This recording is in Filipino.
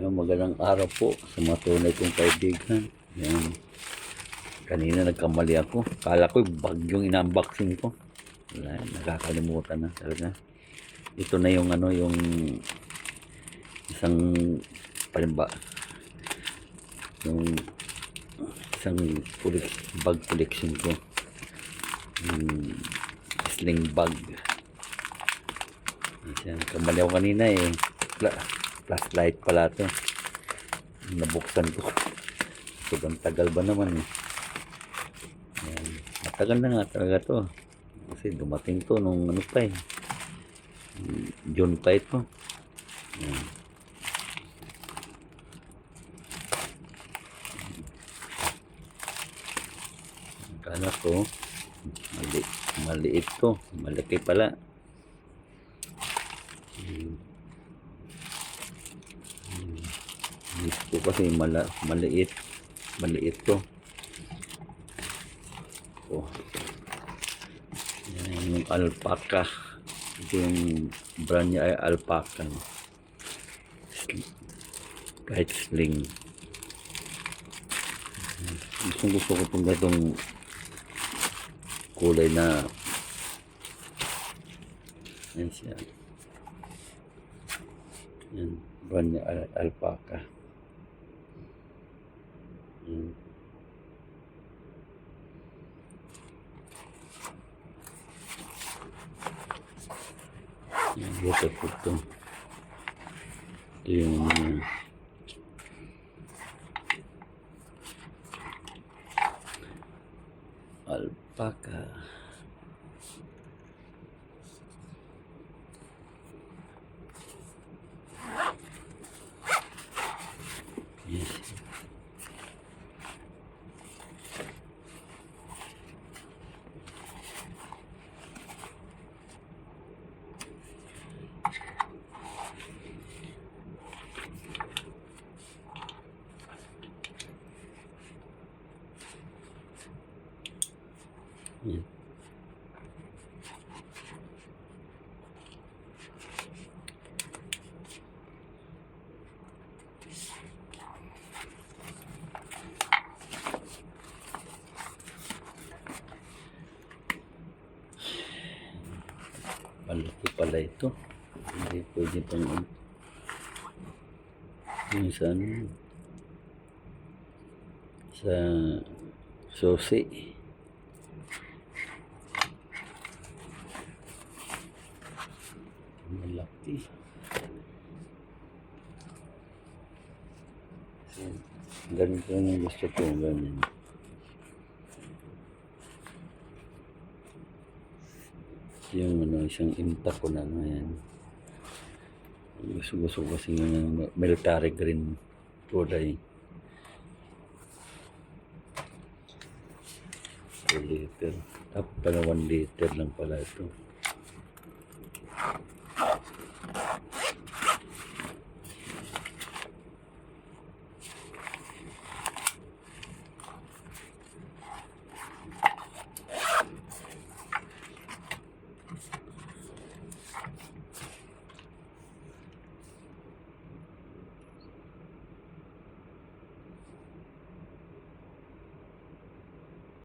Magandang araw po sa mga tunay kong kaibigan. Yan. Kanina nagkamali ako. Kala ko bagyong in-unboxing ko. Wala, nakakalimutan na talaga. Ito na yung yung isang palimba. Yung isang bag collection ko. Yung sling bag. Yan, kamali ako kanina flashlight pala ito. Nabuksan ko. Sobrang tagal ba naman Yan. Matagal na nga talaga to. Kasi dumating to nung June pa ito. Yan. Akala ko maliit to. Malaki pala. Gusto kasi maliit to. Yan yung alpaca. Ito yung brand niya ay alpaca. Kahit sling. Gusto ko itong gatong kulay na yan siya. Yan, brand niya alpaca. Beautiful to. Ito yung alpaca. Yes. Yan. Malaki pala ito. Hindi pwede pang yung sa susi. Malaki. Ganito yung gusto ko. Ganyan. Yung isang inta ko na ngayon. Gusto kasi yung military green kulay. 2 liter. Tapos pala 1 liter lang pala ito.